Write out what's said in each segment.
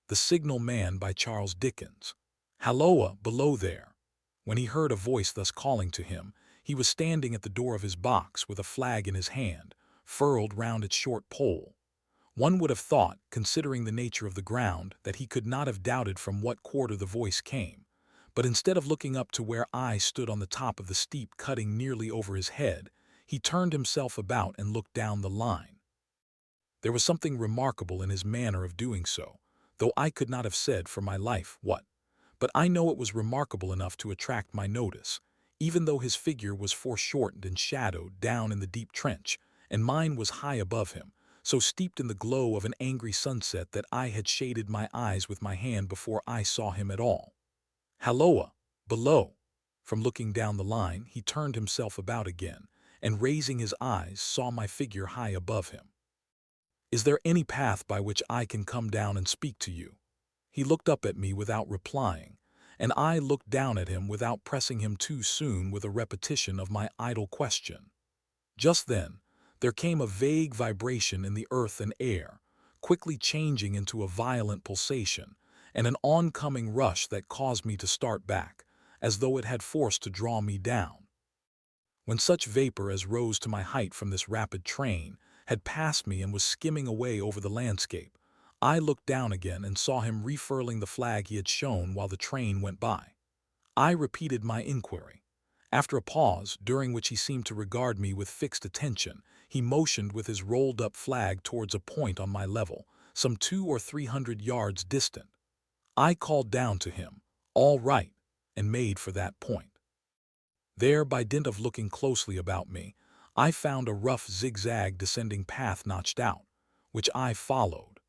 The Signal Man by Charles Dickens. Halloa, below there! When he heard a voice thus calling to him, he was standing at the door of his box with a flag in his hand, furled round its short pole. One would have thought, considering the nature of the ground, that he could not have doubted from what quarter the voice came. But instead of looking up to where I stood on the top of the steep cutting nearly over his head, he turned himself about and looked down the line. There was something remarkable in his manner of doing so, though I could not have said for my life what. But I know it was remarkable enough to attract my notice, even though his figure was foreshortened and shadowed down in the deep trench, and mine was high above him, so steeped in the glow of an angry sunset that I had shaded my eyes with my hand before I saw him at all. Halloa, below! From looking down the line, he turned himself about again, and raising his eyes, saw my figure high above him. Is there any path by which I can come down and speak to you? He looked up at me without replying, and I looked down at him without pressing him too soon with a repetition of my idle question. Just then, there came a vague vibration in the earth and air, quickly changing into a violent pulsation, and an oncoming rush that caused me to start back, as though it had force to draw me down. When such vapor as rose to my height from this rapid train had passed me and was skimming away over the landscape, I looked down again and saw him refurling the flag he had shown while the train went by. I repeated my inquiry. After a pause, during which he seemed to regard me with fixed attention, he motioned with his rolled-up flag towards a point on my level, some 200 or 300 yards distant. I called down to him, "All right," and made for that point. There, by dint of looking closely about me, I found a rough zigzag descending path notched out, which I followed.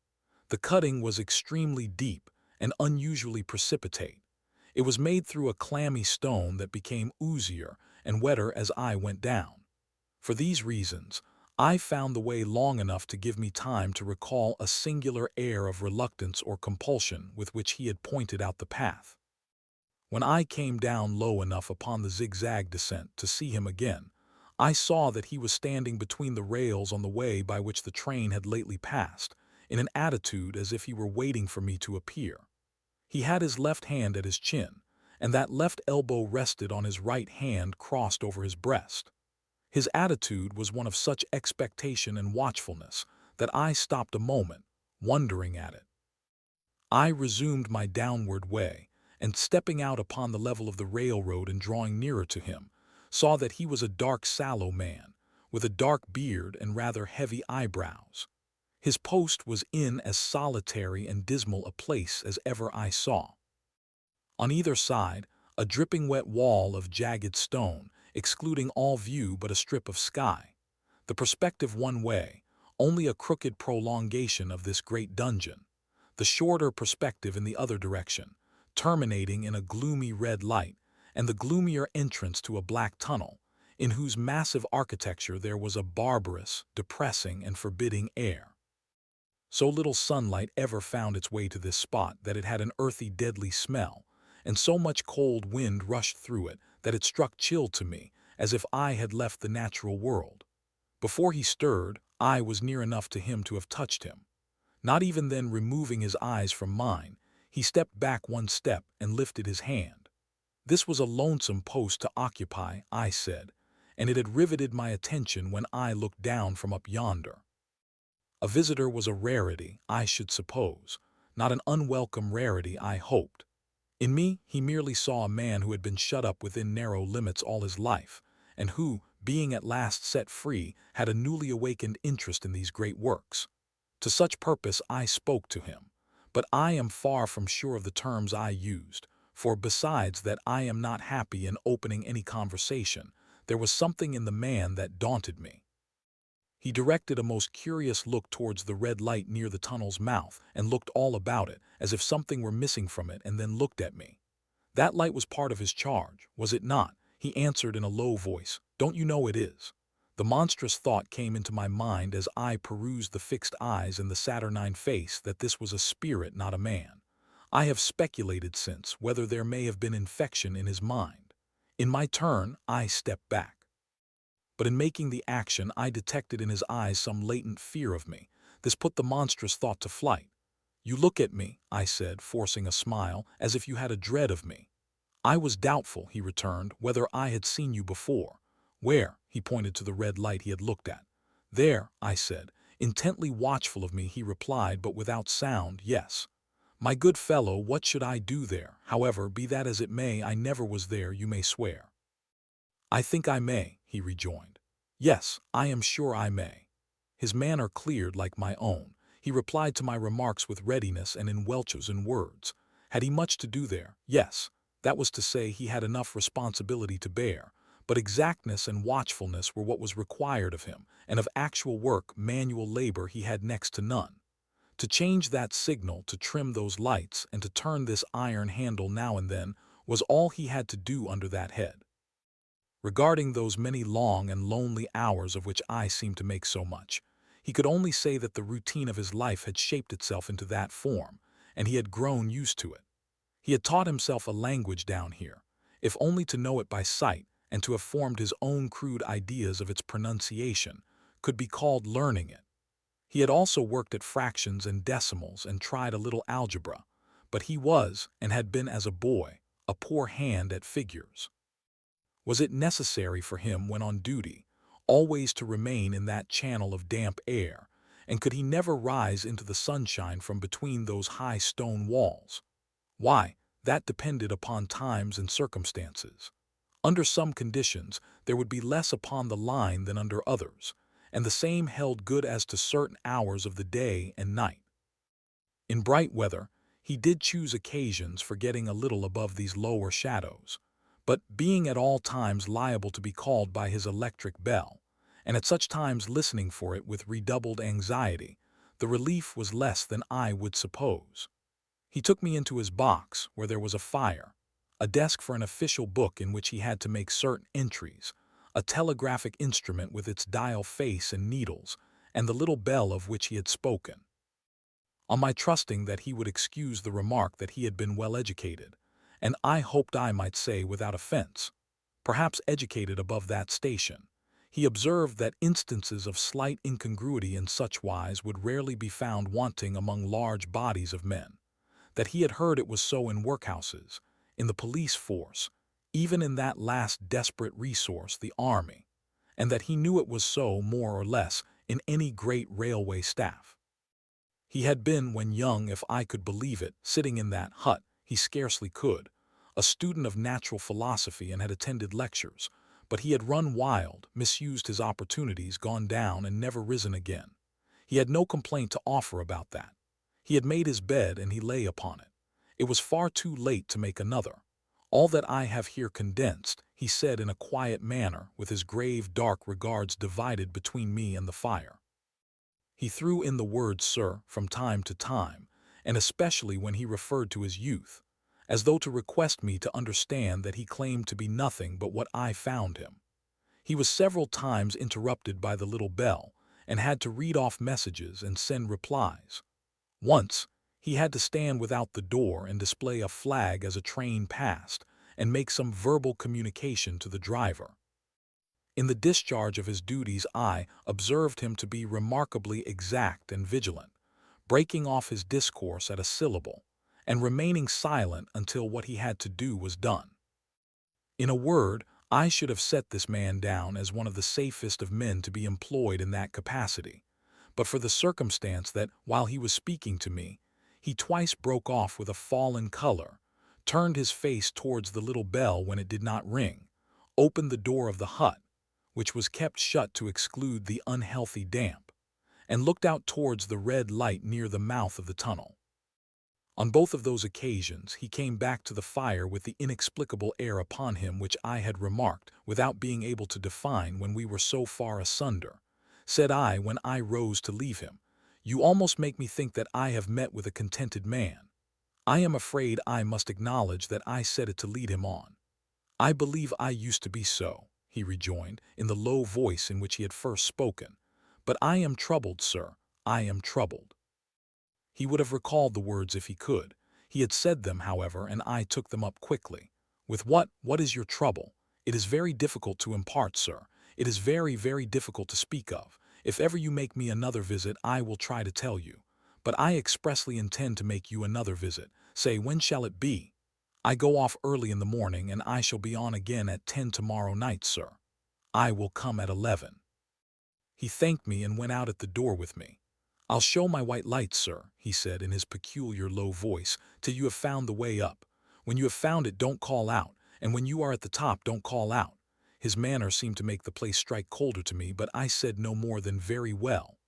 The cutting was extremely deep and unusually precipitate. It was made through a clammy stone that became oozier and wetter as I went down. For these reasons, I found the way long enough to give me time to recall a singular air of reluctance or compulsion with which he had pointed out the path. When I came down low enough upon the zigzag descent to see him again, I saw that he was standing between the rails on the way by which the train had lately passed, in an attitude as if he were waiting for me to appear. He had his left hand at his chin, and that left elbow rested on his right hand crossed over his breast. His attitude was one of such expectation and watchfulness that I stopped a moment, wondering at it. I resumed my downward way, and stepping out upon the level of the railroad and drawing nearer to him, saw that he was a dark, sallow man, with a dark beard and rather heavy eyebrows. His post was in as solitary and dismal a place as ever I saw. On either side, a dripping wet wall of jagged stone, excluding all view but a strip of sky. The perspective one way, only a crooked prolongation of this great dungeon. The shorter perspective in the other direction, terminating in a gloomy red light, and the gloomier entrance to a black tunnel, in whose massive architecture there was a barbarous, depressing, and forbidding air. So little sunlight ever found its way to this spot that it had an earthy, deadly smell, and so much cold wind rushed through it that it struck chill to me, as if I had left the natural world. Before he stirred, I was near enough to him to have touched him. Not even then removing his eyes from mine, he stepped back one step and lifted his hand. This was a lonesome post to occupy, I said, and it had riveted my attention when I looked down from up yonder. A visitor was a rarity, I should suppose, not an unwelcome rarity, I hoped. In me, he merely saw a man who had been shut up within narrow limits all his life, and who, being at last set free, had a newly awakened interest in these great works. To such purpose I spoke to him, but I am far from sure of the terms I used, for besides that I am not happy in opening any conversation, there was something in the man that daunted me. He directed a most curious look towards the red light near the tunnel's mouth and looked all about it, as if something were missing from it, and then looked at me. That light was part of his charge, was it not? He answered in a low voice, "Don't you know it is?" The monstrous thought came into my mind as I perused the fixed eyes and the saturnine face that this was a spirit, not a man. I have speculated since whether there may have been infection in his mind. In my turn, I stepped back. But in making the action I detected in his eyes some latent fear of me. This put the monstrous thought to flight. You look at me, I said, forcing a smile, as if you had a dread of me. I was doubtful, he returned, whether I had seen you before. Where? He pointed to the red light he had looked at. There, I said. Intently watchful of me, he replied, but without sound, yes. My good fellow, what should I do there? However, be that as it may, I never was there, you may swear. I think I may, he rejoined. Yes, I am sure I may. His manner cleared like my own. He replied to my remarks with readiness and in Welch's and words. Had he much to do there? Yes. That was to say, he had enough responsibility to bear, but exactness and watchfulness were what was required of him, and of actual work, manual labor, he had next to none. To change that signal, to trim those lights, and to turn this iron handle now and then, was all he had to do under that head. Regarding those many long and lonely hours of which I seemed to make so much, he could only say that the routine of his life had shaped itself into that form, and he had grown used to it. He had taught himself a language down here, if only to know it by sight, and to have formed his own crude ideas of its pronunciation, could be called learning it. He had also worked at fractions and decimals and tried a little algebra, but he was, and had been as a boy, a poor hand at figures. Was it necessary for him, when on duty, always to remain in that channel of damp air, and could he never rise into the sunshine from between those high stone walls? Why, that depended upon times and circumstances. Under some conditions, there would be less upon the line than under others, and the same held good as to certain hours of the day and night. In bright weather, he did choose occasions for getting a little above these lower shadows, but being at all times liable to be called by his electric bell, and at such times listening for it with redoubled anxiety, the relief was less than I would suppose. He took me into his box, where there was a fire, a desk for an official book in which he had to make certain entries, a telegraphic instrument with its dial face and needles, and the little bell of which he had spoken. On my trusting that he would excuse the remark that he had been well educated, and I hoped I might say without offense, perhaps educated above that station, he observed that instances of slight incongruity in such wise would rarely be found wanting among large bodies of men, that he had heard it was so in workhouses, in the police force, even in that last desperate resource, the army, and that he knew it was so, more or less, in any great railway staff. He had been, when young, if I could believe it, sitting in that hut, he scarcely could, a student of natural philosophy, and had attended lectures, but he had run wild, misused his opportunities, gone down, and never risen again. He had no complaint to offer about that. He had made his bed, and he lay upon it. It was far too late to make another. All that I have here condensed, he said in a quiet manner, with his grave dark regards divided between me and the fire. He threw in the word "sir" from time to time, and especially when he referred to his youth, as though to request me to understand that he claimed to be nothing but what I found him. He was several times interrupted by the little bell, and had to read off messages and send replies. Once, he had to stand without the door and display a flag as a train passed, and make some verbal communication to the driver. In the discharge of his duties I observed him to be remarkably exact and vigilant, breaking off his discourse at a syllable, and remaining silent until what he had to do was done. In a word, I should have set this man down as one of the safest of men to be employed in that capacity, but for the circumstance that, while he was speaking to me, he twice broke off with a fallen color, turned his face towards the little bell when it did not ring, opened the door of the hut, which was kept shut to exclude the unhealthy damp, and looked out towards the red light near the mouth of the tunnel. On both of those occasions he came back to the fire with the inexplicable air upon him which I had remarked without being able to define when we were so far asunder. Said I, when I rose to leave him, "You almost make me think that I have met with a contented man." I am afraid I must acknowledge that I said it to lead him on. "I believe I used to be so," he rejoined, in the low voice in which he had first spoken. "But I am troubled, sir, I am troubled." He would have recalled the words if he could. He had said them, however, and I took them up quickly. "With what? What is your trouble? It is very difficult to impart, sir. It is very, very difficult to speak of. If ever you make me another visit, I will try to tell you. but I expressly intend to make you another visit. Say, when shall it be? I go off early in the morning, and I shall be on again at 10 tomorrow night, sir. I will come at 11. He thanked me and went out at the door with me. I'll show my white light, sir, he said in his peculiar low voice, till you have found the way up. When you have found it, don't call out, and when you are at the top, don't call out. His manner seemed to make the place strike colder to me, but I said no more than very well.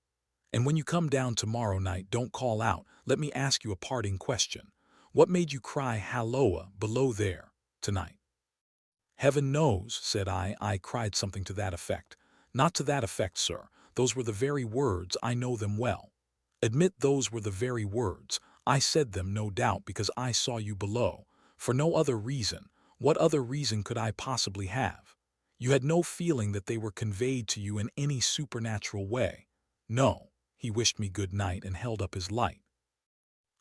And when you come down tomorrow night, don't call out. Let me ask you a parting question. What made you cry halloa below there tonight? Heaven knows, said I. I cried something to that effect. Not to that effect, sir. Those were the very words. I know them well. Admit those were the very words. I said them, no doubt, because I saw you below. For no other reason. What other reason could I possibly have? You had no feeling that they were conveyed to you in any supernatural way. No. He wished me good night and held up his light.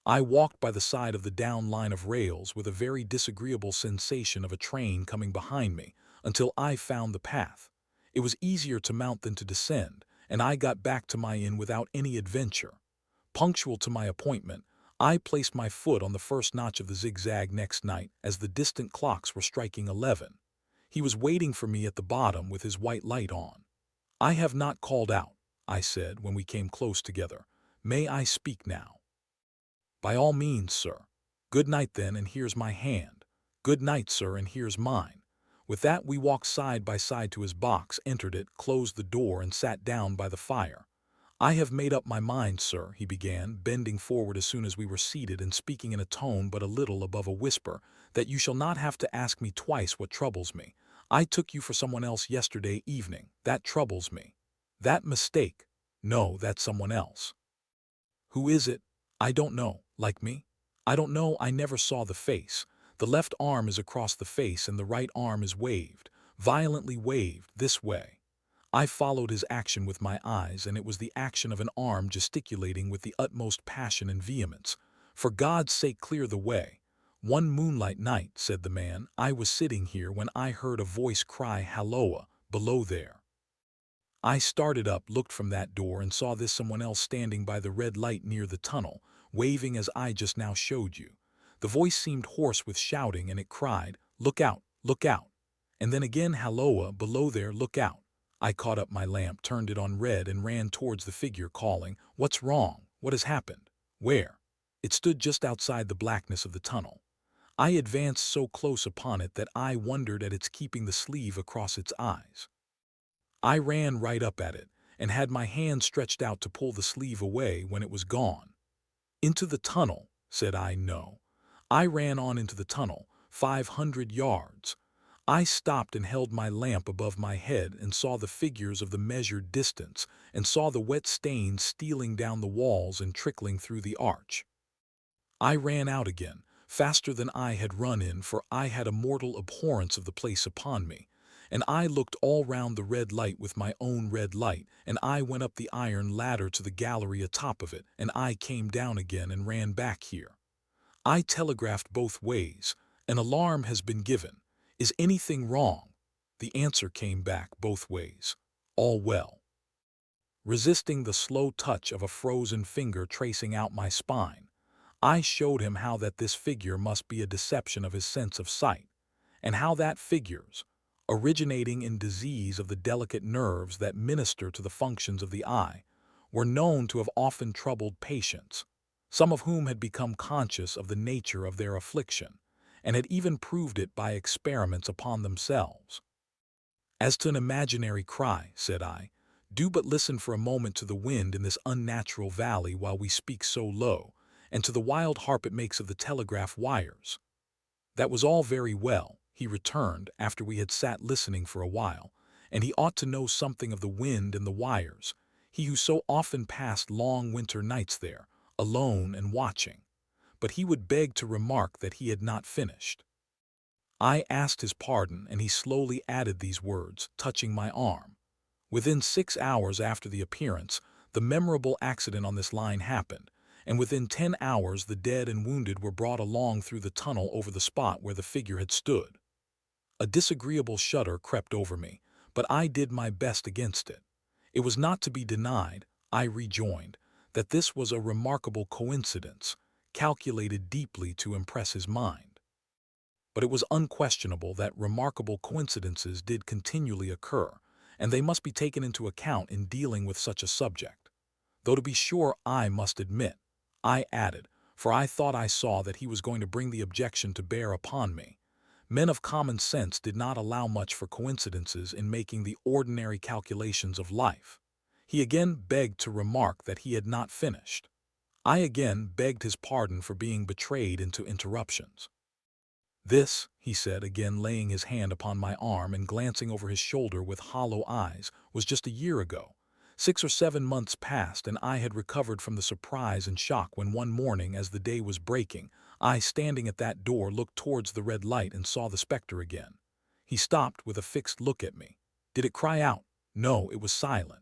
I walked by the side of the down line of rails with a very disagreeable sensation of a train coming behind me until I found the path. It was easier to mount than to descend, and I got back to my inn without any adventure. Punctual to my appointment, I placed my foot on the first notch of the zigzag next night as the distant clocks were striking 11. He was waiting for me at the bottom with his white light on. I have not called out, I said when we came close together. May I speak now? By all means, sir. Good night then, and here's my hand. Good night, sir, and here's mine. With that we walked side by side to his box, entered it, closed the door, and sat down by the fire. I have made up my mind, sir, he began, bending forward as soon as we were seated and speaking in a tone but a little above a whisper, that you shall not have to ask me twice what troubles me. I took you for someone else yesterday evening. That troubles me. That mistake. No, that's someone else. Who is it? I don't know. Like me? I don't know. I never saw the face. The left arm is across the face and the right arm is waved, violently waved, this way. I followed his action with my eyes, and it was the action of an arm gesticulating with the utmost passion and vehemence. For God's sake, clear the way. One moonlight night, said the man, I was sitting here when I heard a voice cry halloa, below there. I started up, looked from that door, and saw this someone else standing by the red light near the tunnel, waving as I just now showed you. The voice seemed hoarse with shouting, and it cried, look out, look out. And then again, halloa, below there, look out. I caught up my lamp, turned it on red, and ran towards the figure, calling, what's wrong? What has happened? Where? It stood just outside the blackness of the tunnel. I advanced so close upon it that I wondered at its keeping the sleeve across its eyes. I ran right up at it, and had my hand stretched out to pull the sleeve away when it was gone. Into the tunnel, said I. No. I ran on into the tunnel, 500 yards. I stopped and held my lamp above my head and saw the figures of the measured distance, and saw the wet stains stealing down the walls and trickling through the arch. I ran out again, faster than I had run in, for I had a mortal abhorrence of the place upon me. And I looked all round the red light with my own red light, and I went up the iron ladder to the gallery atop of it, and I came down again and ran back here. I telegraphed both ways. An alarm has been given. Is anything wrong? The answer came back both ways. All well. Resisting the slow touch of a frozen finger tracing out my spine, I showed him how that this figure must be a deception of his sense of sight, and how that figures, originating in disease of the delicate nerves that minister to the functions of the eye, were known to have often troubled patients, some of whom had become conscious of the nature of their affliction, and had even proved it by experiments upon themselves. As to an imaginary cry, said I, do but listen for a moment to the wind in this unnatural valley while we speak so low, and to the wild harp it makes of the telegraph wires. That was all very well, he returned, after we had sat listening for a while, and he ought to know something of the wind and the wires, he who so often passed long winter nights there, alone and watching. But he would beg to remark that he had not finished. I asked his pardon, and he slowly added these words, touching my arm. Within 6 hours after the appearance, the memorable accident on this line happened, and within 10 hours the dead and wounded were brought along through the tunnel over the spot where the figure had stood. A disagreeable shudder crept over me, but I did my best against it. It was not to be denied, I rejoined, that this was a remarkable coincidence, calculated deeply to impress his mind. But it was unquestionable that remarkable coincidences did continually occur, and they must be taken into account in dealing with such a subject. Though to be sure I must admit, I added, for I thought I saw that he was going to bring the objection to bear upon me. Men of common sense did not allow much for coincidences in making the ordinary calculations of life. He again begged to remark that he had not finished. I again begged his pardon for being betrayed into interruptions. This, he said, again laying his hand upon my arm and glancing over his shoulder with hollow eyes, was just a year ago. 6 or 7 months passed, and I had recovered from the surprise and shock when one morning, as the day was breaking, I, standing at that door, looked towards the red light and saw the spectre again. He stopped with a fixed look at me. Did it cry out? No, it was silent.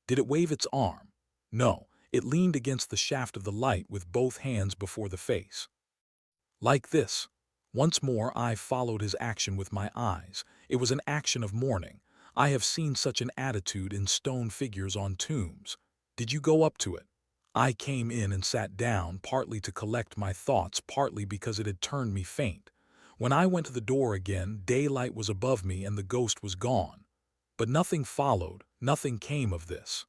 Did it wave its arm? No, it leaned against the shaft of the light with both hands before the face. Like this. Once more I followed his action with my eyes. It was an action of mourning. I have seen such an attitude in stone figures on tombs. Did you go up to it? I came in and sat down, partly to collect my thoughts, partly because it had turned me faint. When I went to the door again, daylight was above me and the ghost was gone. But nothing followed, nothing came of this.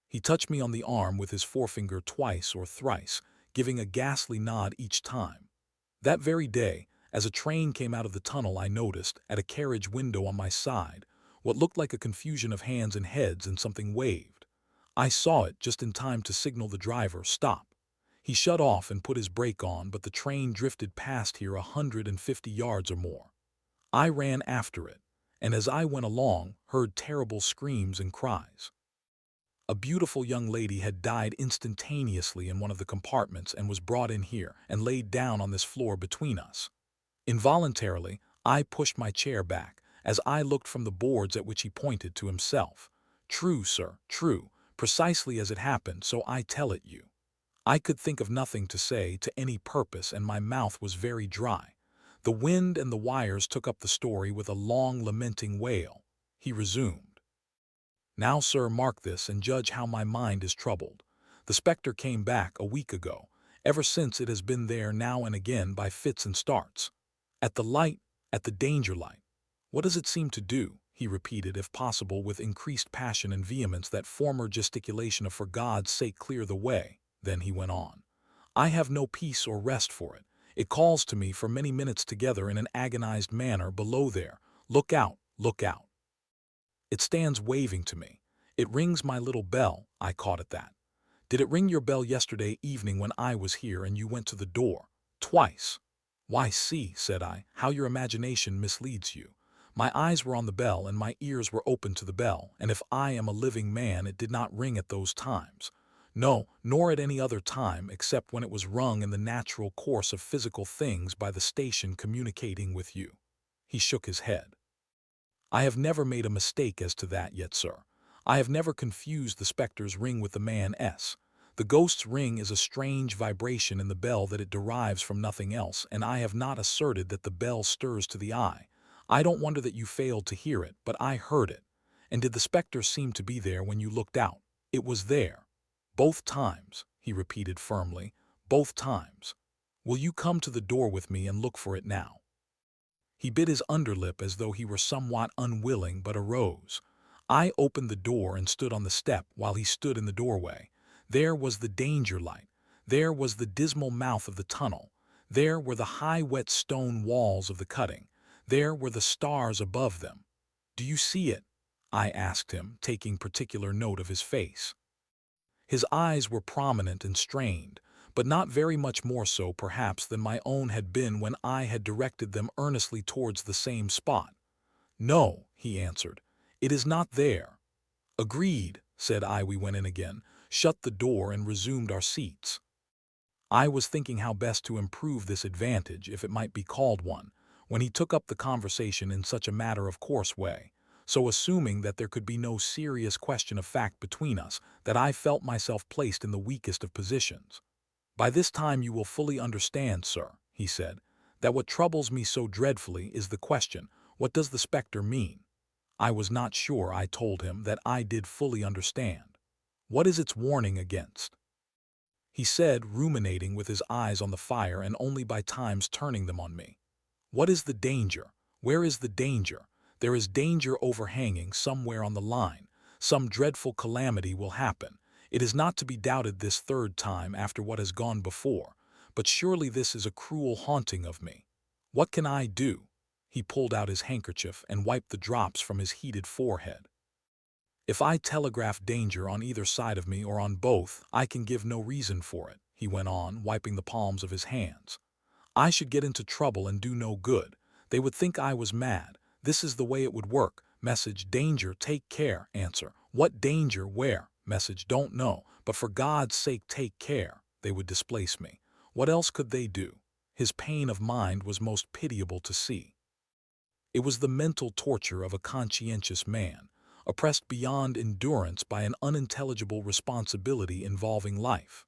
He touched me on the arm with his forefinger twice or thrice, giving a ghastly nod each time. That very day, as a train came out of the tunnel, I noticed, at a carriage window on my side, what looked like a confusion of hands and heads, and something waved. I saw it just in time to signal the driver, "Stop." He shut off and put his brake on, but the train drifted past here 150 yards or more. I ran after it, and as I went along, heard terrible screams and cries. A beautiful young lady had died instantaneously in one of the compartments and was brought in here and laid down on this floor between us. Involuntarily, I pushed my chair back as I looked from the boards at which he pointed to himself. True, sir, true, precisely as it happened, so I tell it you. I could think of nothing to say to any purpose, and my mouth was very dry. The wind and the wires took up the story with a long lamenting wail. He resumed. Now, sir, mark this and judge how my mind is troubled. The spectre came back a week ago. Ever since it has been there now and again by fits and starts. At the light, at the danger light. What does it seem to do? He repeated, if possible with increased passion and vehemence, that former gesticulation of "for God's sake clear the way." Then he went on. I have no peace or rest for it. It calls to me for many minutes together in an agonized manner, "Below there, look out, look out." It stands waving to me. It rings my little bell. I caught at that. Did it ring your bell yesterday evening when I was here and you went to the door? Twice. Why, see, said I, how your imagination misleads you. My eyes were on the bell and my ears were open to the bell, and if I am a living man, it did not ring at those times. No, nor at any other time, except when it was rung in the natural course of physical things by the station communicating with you. He shook his head. I have never made a mistake as to that yet, sir. I have never confused the spectre's ring with the man's. The ghost's ring is a strange vibration in the bell that it derives from nothing else, and I have not asserted that the bell stirs to the eye. I don't wonder that you failed to hear it, but I heard it. And did the spectre seem to be there when you looked out? It was there. Both times, he repeated firmly, both times. Will you come to the door with me and look for it now? He bit his underlip as though he were somewhat unwilling, but arose. I opened the door and stood on the step while he stood in the doorway. There was the danger light. There was the dismal mouth of the tunnel. There were the high wet stone walls of the cutting. There were the stars above them. Do you see it? I asked him, taking particular note of his face. His eyes were prominent and strained, but not very much more so, perhaps, than my own had been when I had directed them earnestly towards the same spot. No, he answered, it is not there. Agreed, said I. We went in again, shut the door, and resumed our seats. I was thinking how best to improve this advantage, if it might be called one, when he took up the conversation in such a matter-of-course way, so assuming that there could be no serious question of fact between us, that I felt myself placed in the weakest of positions. By this time you will fully understand, sir, he said, that what troubles me so dreadfully is the question, what does the spectre mean? I was not sure, I told him, that I did fully understand. What is its warning against? he said, ruminating with his eyes on the fire and only by times turning them on me. What is the danger? Where is the danger? There is danger overhanging somewhere on the line. Some dreadful calamity will happen. It is not to be doubted this third time after what has gone before, but surely this is a cruel haunting of me. What can I do? He pulled out his handkerchief and wiped the drops from his heated forehead. If I telegraph danger on either side of me or on both, I can give no reason for it, he went on, wiping the palms of his hands. I should get into trouble and do no good. They would think I was mad. This is the way it would work. Message, danger, take care. Answer, what danger, where? Message, don't know, but for God's sake take care. They would displace me. What else could they do? His pain of mind was most pitiable to see. It was the mental torture of a conscientious man, oppressed beyond endurance by an unintelligible responsibility involving life.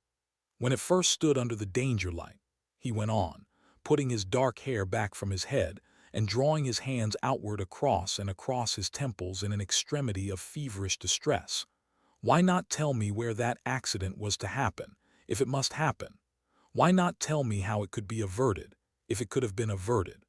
When it first stood under the danger light, he went on, putting his dark hair back from his head and drawing his hands outward across and across his temples in an extremity of feverish distress. Why not tell me where that accident was to happen, if it must happen? Why not tell me how it could be averted, if it could have been averted?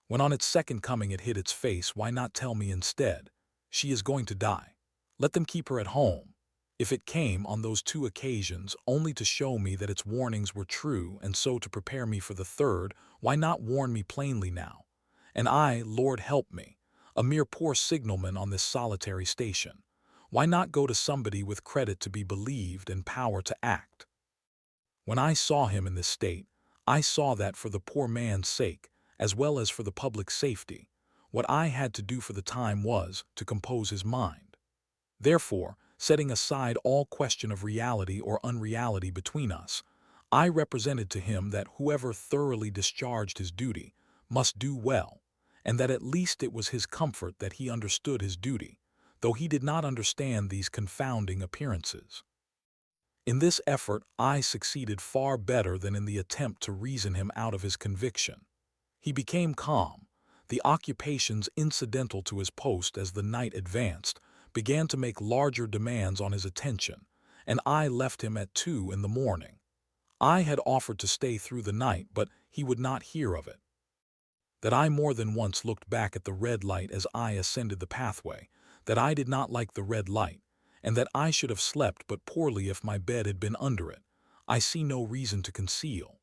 When on its second coming it hit its face, why not tell me instead, she is going to die. Let them keep her at home. If it came on those two occasions only to show me that its warnings were true and so to prepare me for the third, why not warn me plainly now? And I, Lord help me, a mere poor signalman on this solitary station. Why not go to somebody with credit to be believed and power to act? When I saw him in this state, I saw that for the poor man's sake, as well as for the public safety, what I had to do for the time was to compose his mind. Therefore, setting aside all question of reality or unreality between us, I represented to him that whoever thoroughly discharged his duty must do well, and that at least it was his comfort that he understood his duty, though he did not understand these confounding appearances. In this effort I succeeded far better than in the attempt to reason him out of his conviction. He became calm. The occupations incidental to his post as the night advanced began to make larger demands on his attention, and I left him at 2 in the morning. I had offered to stay through the night, but he would not hear of it. That I more than once looked back at the red light as I ascended the pathway, that I did not like the red light, and that I should have slept but poorly if my bed had been under it, I see no reason to conceal.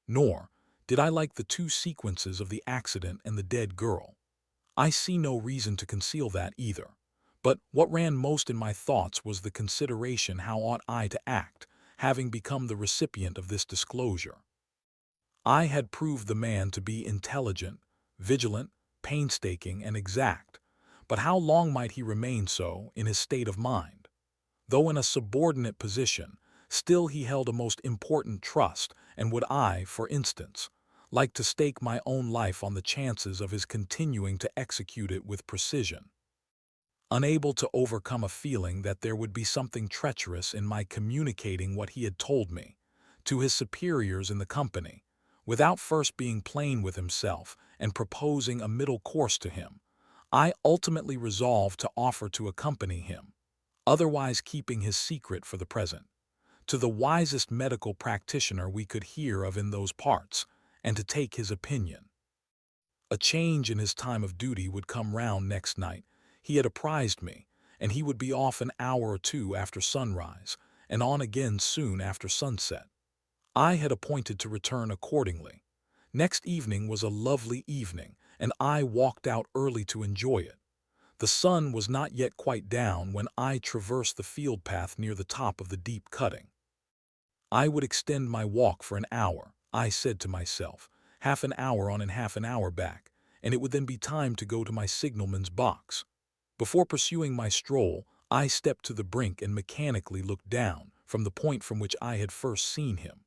Nor did I like the two sequences of the accident and the dead girl. I see no reason to conceal that either. But what ran most in my thoughts was the consideration how ought I to act, having become the recipient of this disclosure. I had proved the man to be intelligent, vigilant, painstaking, and exact, but how long might he remain so in his state of mind? Though in a subordinate position, still he held a most important trust, and would I, for instance, like to stake my own life on the chances of his continuing to execute it with precision. Unable to overcome a feeling that there would be something treacherous in my communicating what he had told me to his superiors in the company, without first being plain with himself and proposing a middle course to him, I ultimately resolved to offer to accompany him, otherwise keeping his secret for the present, to the wisest medical practitioner we could hear of in those parts, and to take his opinion. A change in his time of duty would come round next night. He had apprised me, and he would be off an hour or two after sunrise, and on again soon after sunset. I had appointed to return accordingly. Next evening was a lovely evening, and I walked out early to enjoy it. The sun was not yet quite down when I traversed the field path near the top of the deep cutting. I would extend my walk for an hour, I said to myself, half an hour on and half an hour back, and it would then be time to go to my signalman's box. Before pursuing my stroll, I stepped to the brink and mechanically looked down from the point from which I had first seen him.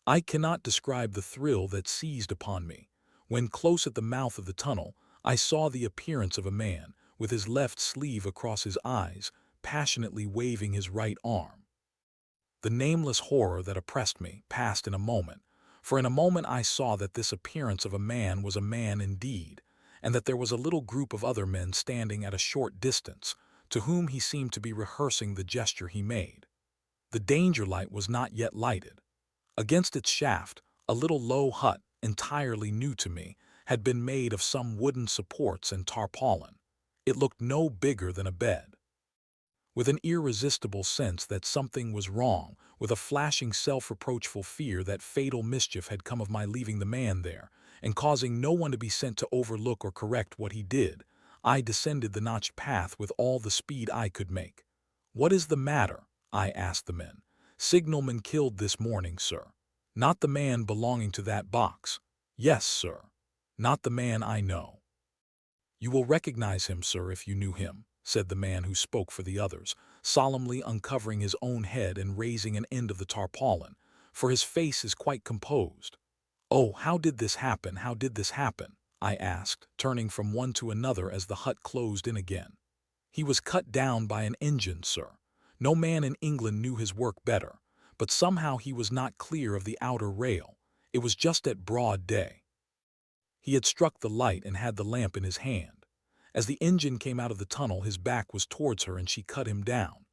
I cannot describe the thrill that seized upon me when, close at the mouth of the tunnel, I saw the appearance of a man, with his left sleeve across his eyes, passionately waving his right arm. The nameless horror that oppressed me passed in a moment, for in a moment I saw that this appearance of a man was a man indeed, and that there was a little group of other men standing at a short distance, to whom he seemed to be rehearsing the gesture he made. The The danger light was not yet lighted. Against its shaft, a little low hut, entirely new to me, had been made of some wooden supports and tarpaulin. It looked no bigger than a bed. With an irresistible sense that something was wrong, with a flashing self-reproachful fear that fatal mischief had come of my leaving the man there, and causing no one to be sent to overlook or correct what he did, I descended the notched path with all the speed I could make. "What is the matter?" I asked the men. "Signalman killed this morning, sir." "Not the man belonging to that box?" "Yes, sir." "Not the man I know." "You will recognize him, sir, if you knew him," said the man who spoke for the others, solemnly uncovering his own head and raising an end of the tarpaulin, "for his face is quite composed." "Oh, how did this happen? How did this happen?" I asked, turning from one to another as the hut closed in again. "He was cut down by an engine, sir. No man in England knew his work better, but somehow he was not clear of the outer rail. It was just at broad day. He had struck the light and had the lamp in his hand. As the engine came out of the tunnel, his back was towards her and she cut him down.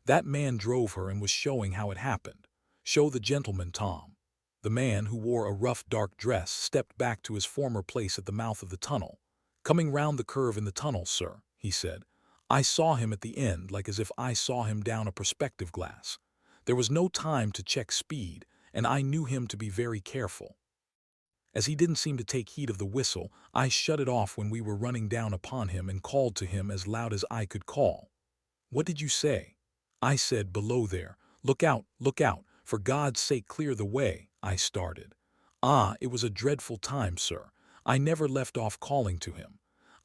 That man drove her and was showing how it happened. Show the gentleman, Tom." The man, who wore a rough dark dress, stepped back to his former place at the mouth of the tunnel. "Coming round the curve in the tunnel, sir," he said. "I saw him at the end, like as if I saw him down a perspective glass. There was no time to check speed, and I knew him to be very careful. As he didn't seem to take heed of the whistle, I shut it off when we were running down upon him and called to him as loud as I could call." "What did you say?" "I said, 'Below there, look out, for God's sake clear the way.'" I started. "Ah, it was a dreadful time, sir. I never left off calling to him.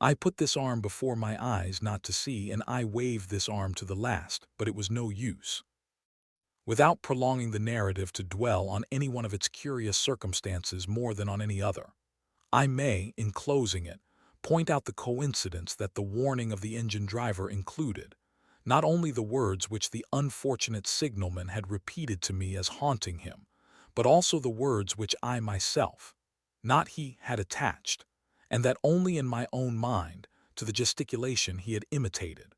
I put this arm before my eyes not to see, and I waved this arm to the last, but it was no use." Without prolonging the narrative to dwell on any one of its curious circumstances more than on any other, I may, in closing it, point out the coincidence that the warning of the engine driver included not only the words which the unfortunate signalman had repeated to me as haunting him, but also the words which I myself, not he, had attached, and that only in my own mind, to the gesticulation he had imitated.